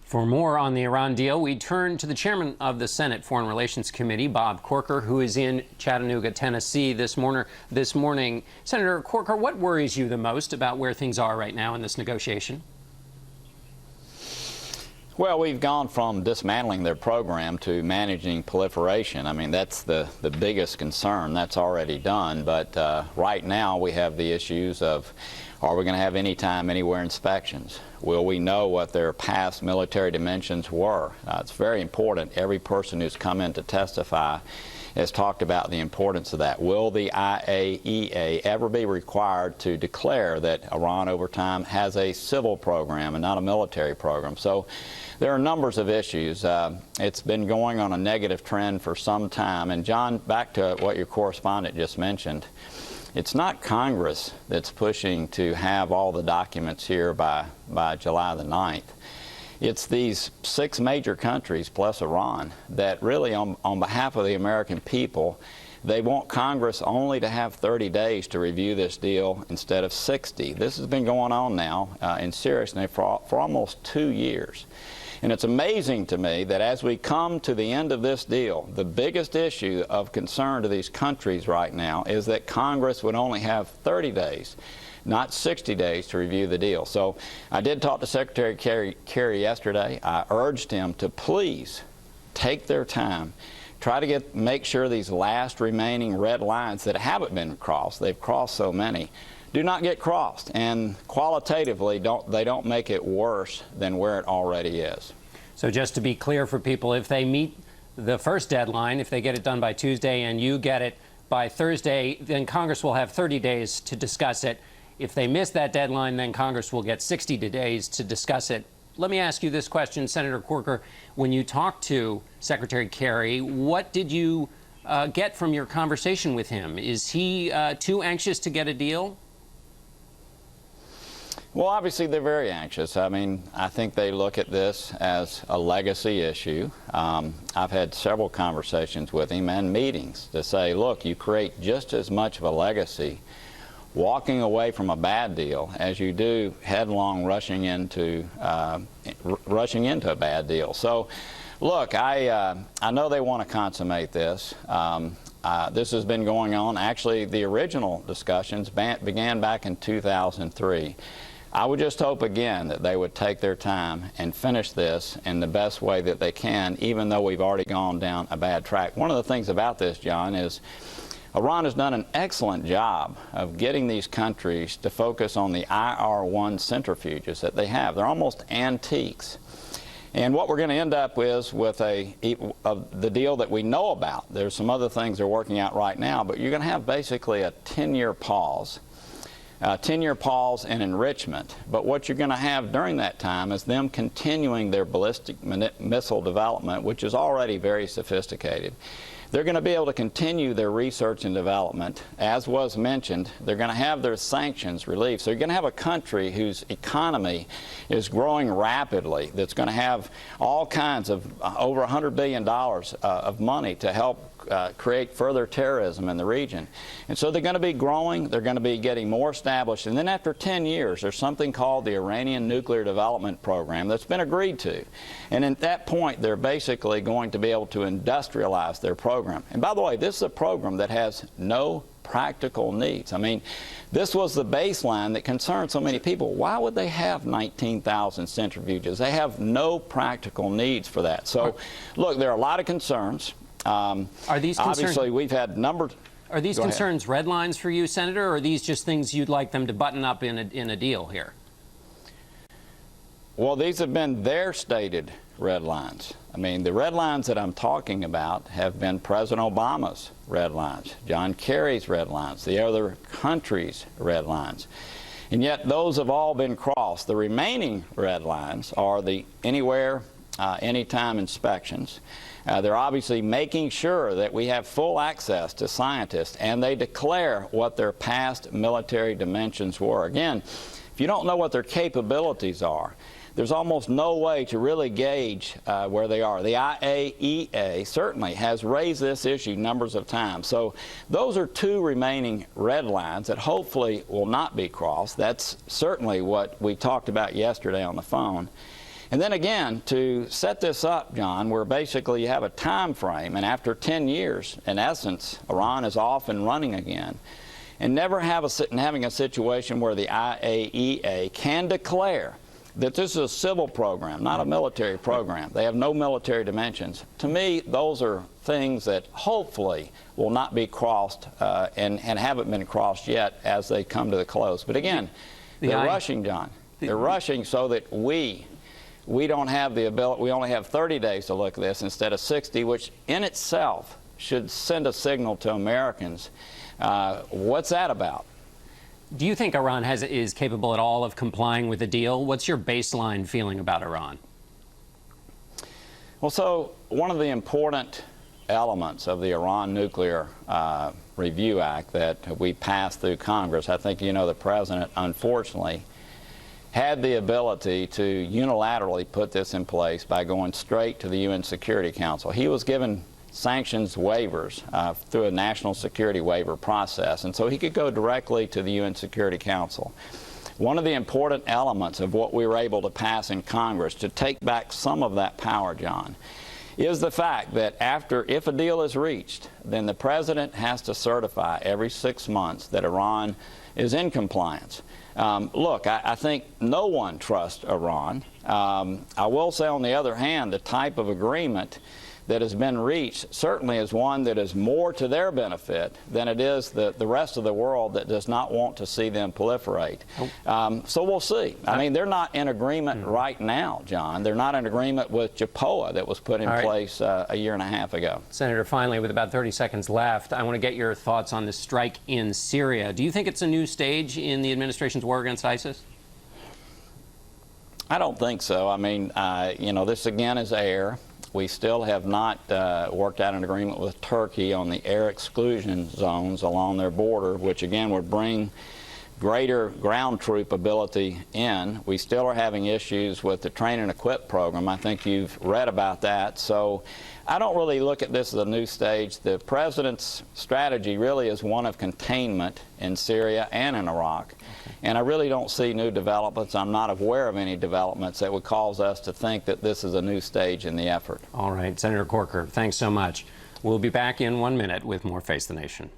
For more on the Iran deal, we turn to the chairman of the Senate Foreign Relations Committee, Bob Corker, who is in Chattanooga, Tennessee this morning. Senator Corker, what worries you the most about where things are right now in this negotiation? Well, we've gone from dismantling their program to managing proliferation. I mean, that's the biggest concern. That's already done. But right now we have the issues of, are we going to have anytime, anywhere inspections? Will we know what their past military dimensions were? It's very important. Every person who's come in to testify has talked about the importance of that. Will the IAEA ever be required to declare that Iran over time has a civil program and not a military program? So there are numbers of issues. It's been going on a negative trend for some time. And John, back to what your correspondent just mentioned, it's not Congress that's pushing to have all the documents here by July the 9th. It's these 6 major countries plus Iran that really, on behalf of the American people, they want Congress only to have 30 days to review this deal instead of 60. This has been going on now in seriousness for almost 2 years. And it's amazing to me that as we come to the end of this deal, the biggest issue of concern to these countries right now is that Congress would only have 30 days, not 60 days to review the deal. So I did talk to Secretary Kerry yesterday. I urged him to please take their time, try to make sure these last remaining red lines that haven't been crossed, they've crossed so many, do not get crossed, and qualitatively they don't make it worse than where it already is. So just to be clear for people, if they meet the first deadline, if they get it done by Tuesday and you get it by Thursday, then Congress will have 30 days to discuss it. If they miss that deadline, then Congress will get 60 days to discuss it. Let me ask you this question, Senator Corker. When you talked to Secretary Kerry, what did you get from your conversation with him? Is he too anxious to get a deal? Well, obviously, they're very anxious. I mean, I think they look at this as a legacy issue. I've had several conversations with him and meetings to say, look, you create just as much of a legacy walking away from a bad deal as you do headlong rushing into a bad deal. So, look, I know they want to consummate this. This has been going on. Actually, the original discussions began back in 2003. I would just hope again that they would take their time and finish this in the best way that they can, even though we've already gone down a bad track. One of the things about this, John, is Iran has done an excellent job of getting these countries to focus on the IR-1 centrifuges that they have. They're almost antiques. And what we're going to end up with the deal that we know about. There's some other things they're working out right now, but you're going to have basically a 10-year pause. 10-year pause in enrichment. But what you're going to have during that time is them continuing their ballistic missile development, which is already very sophisticated. They're going to be able to continue their research and development. As was mentioned, they're going to have their sanctions relieved. So you're going to have a country whose economy is growing rapidly, that's going to have all kinds of over $100 billion of money to help create further terrorism in the region. And so they're going to be growing, they're going to be getting more established, and then after 10 years there's something called the Iranian Nuclear Development Program that's been agreed to. And at that point they're basically going to be able to industrialize their program. And by the way, this is a program that has no practical needs. I mean, this was the baseline that concerned so many people. Why would they have 19,000 centrifuges? They have no practical needs for that. So, look, there are a lot of concerns. Are these concerns, obviously, we've had numbers. Are these concerns red lines for you, Senator, or are these just things you'd like them to button up in a deal here? Well, these have been their stated red lines. I mean, the red lines that I'm talking about have been President Obama's red lines, John Kerry's red lines, the other countries' red lines. And yet those have all been crossed. The remaining red lines are the anywhere, anytime inspections. They're obviously making sure that we have full access to scientists, and they declare what their past military dimensions were. Again, if you don't know what their capabilities are, there's almost no way to really gauge where they are. The IAEA certainly has raised this issue numbers of times. So those are 2 remaining red lines that hopefully will not be crossed. That's certainly what we talked about yesterday on the phone. And then again, to set this up, John, where basically you have a time frame, and after 10 years, in essence, Iran is off and running again, and never having a situation where the IAEA can declare that this is a civil program, not a military program. They have no military dimensions. To me, those are things that hopefully will not be crossed and haven't been crossed yet as they come to the close. But again, they're rushing, John. They're rushing so that we don't have the ability, we only have 30 days to look at this instead of 60, which in itself should send a signal to Americans. What's that about? Do you think Iran is capable at all of complying with the deal? What's your baseline feeling about Iran? Well, so one of the important elements of the Iran Nuclear Review Act that we passed through Congress, I think you know the President, unfortunately, had the ability to unilaterally put this in place by going straight to the UN Security Council. He was given sanctions waivers through a national security waiver process, and so he could go directly to the UN Security Council. One of the important elements of what we were able to pass in Congress to take back some of that power, John, is the fact that if a deal is reached, then the President has to certify every 6 months that Iran is in compliance. Look, I think no one trusts Iran. I will say, on the other hand, the type of agreement that has been reached certainly is one that is more to their benefit than it is the rest of the world that does not want to see them proliferate. So we'll see. I mean, they're not in agreement right now, John. They're not in agreement with JPOA that was put in place a year and a half ago. Senator, finally, with about 30 seconds left, I want to get your thoughts on the strike in Syria. Do you think it's a new stage in the administration's war against ISIS? I don't think so. I mean, you know, this again is air. We still have not worked out an agreement with Turkey on the air exclusion zones along their border, which again would bring greater ground troop ability in. We still are having issues with the train and equip program. I think you've read about that. So I don't really look at this as a new stage. The President's strategy really is one of containment in Syria and in Iraq. And I really don't see new developments. I'm not aware of any developments that would cause us to think that this is a new stage in the effort. All right, Senator Corker, thanks so much. We'll be back in 1 minute with more Face the Nation.